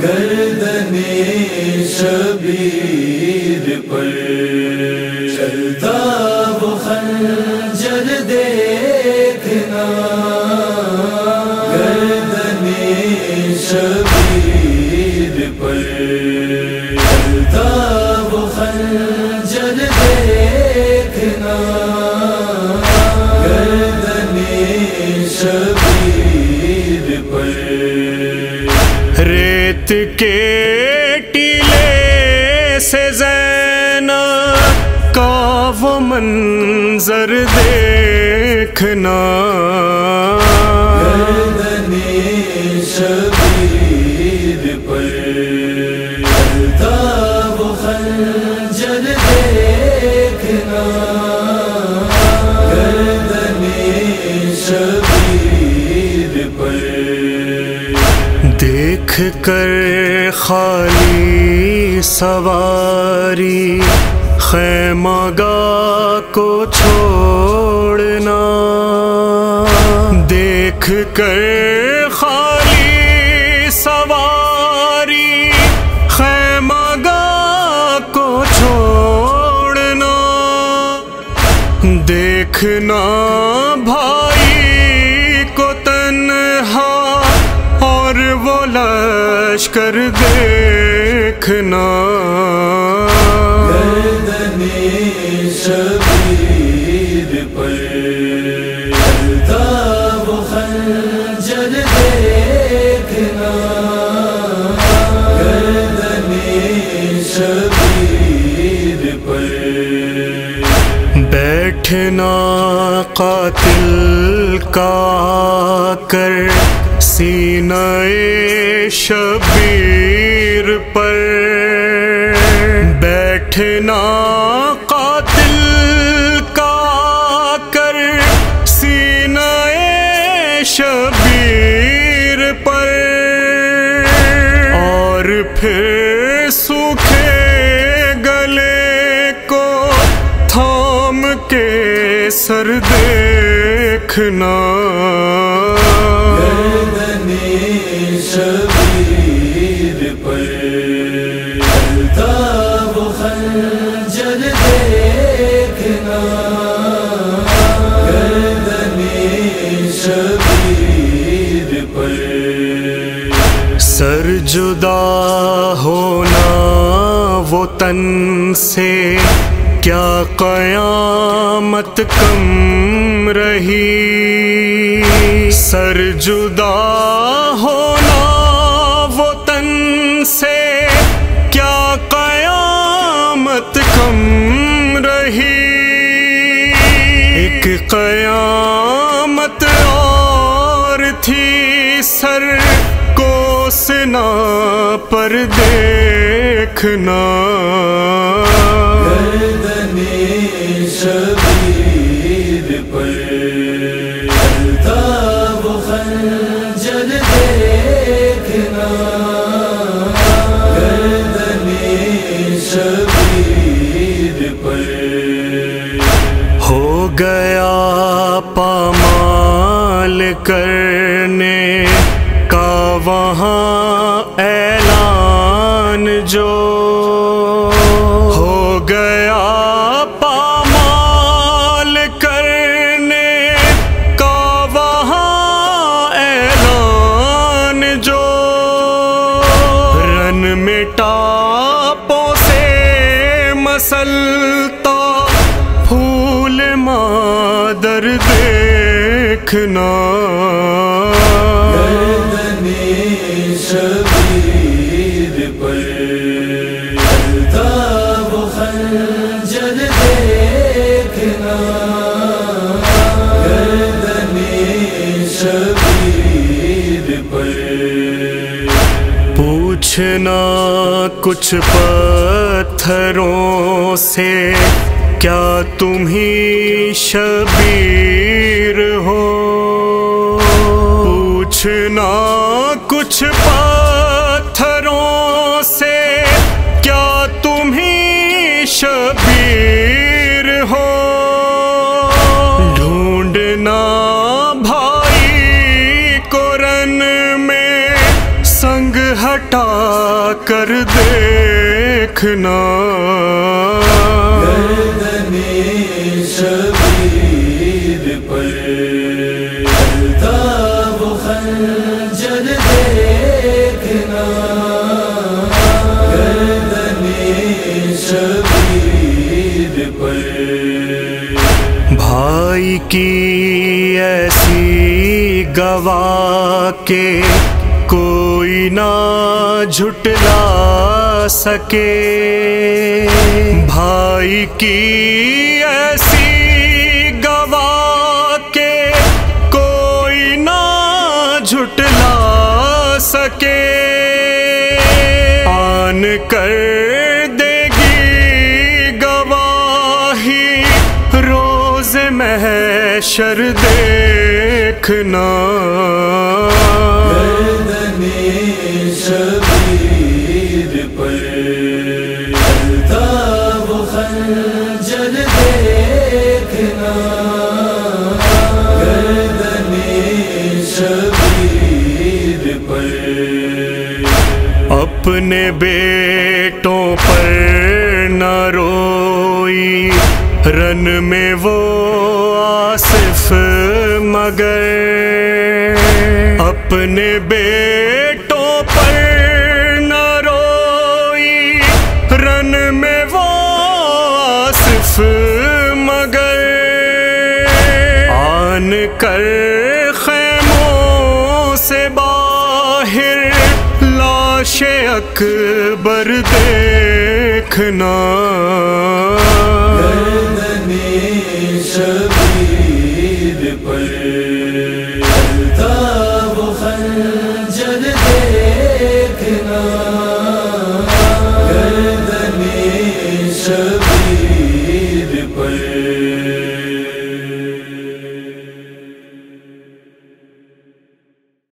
گردنے شبیر پر چلتا وہ خنجر دیکھنا، گردنے شبیر پر چلتا وہ خنجر دیکھنا، گردنے شبیر پر ریت کے ٹیلے سے زینب کا وہ منظر دیکھنا، گردنے شبیر پر چلتا وہ خنجر دیکھنا، گردنے شبیر پر دیکھ کر خالی سواری خیمہ گاہ کو چھوڑنا، دیکھ کر خالی سواری خیمہ گاہ کو چھوڑنا، دیکھنا بھائی کو تنہا اور وہ لشکر دیکھنا، گردنے شبیر پر چلتا وہ خنجر دیکھنا، گردنے شبیر پر بیٹھنا قاتل کا کر سینہ شبیر پر، بیٹھنا قاتل کا کر سینہ شبیر پر، اور پھر سوکھے گلے کو تھام کے سر دیکھنا، گردنے شبیر پر چلتا وہ خنجر دیکھنا، گردنے شبیر پر سر جدا ہونا وہ تن سے کیا قیامت کم رہی، سر جدا ہونا وہ تن سے کیا قیامت کم رہی، ایک قیامت اور تھی سر کو سنا پر دیکھنا، گردنے شبیر پر چلتا وہ خنجر دیکھنا، گردنے شبیر پر ہو گیا پامال کرنے کا وہاں اعلان، جو ہو گیا پامال کرنے کا وہاں اعلان، جو رن میں ٹاپوں سے مسلتا پھول مادر دیکھنا، گردنے شبیر پر چلتا وہ خنجر دیکھنا، گردنے شبیر پر پوچھنا کچھ پتھروں سے کیا تم ہی شبیر ہو، کچھ نہ کچھ پتھروں سے کیا تم ہی شبیر ہو، ڈھونڈنا بھائی کو رن میں سنگ ہٹا کر دیکھنا، شبیر پر الطاف و خنجر دیکھنا، گردن شبیر پر بھائی کی ایسی گواہ کے کوئی نہ جھٹلا سکے، بھائی کی ایسی گواہ کے کوئی نہ جھٹلا سکے، آن کر دے گی گواہی روز محشر دیکھنا، شبیر پر الطاف و خنجر دیکھنا، گردن شبیر پر اپنے بیٹوں پر نہ روئی رن میں وہ آصف مگر، اپنے بیٹوں پر نہ روئی رن میں وہ آصف مگر، آن کر خیموں سے باہر لاش اکبر دیکھنا، گردن شبیر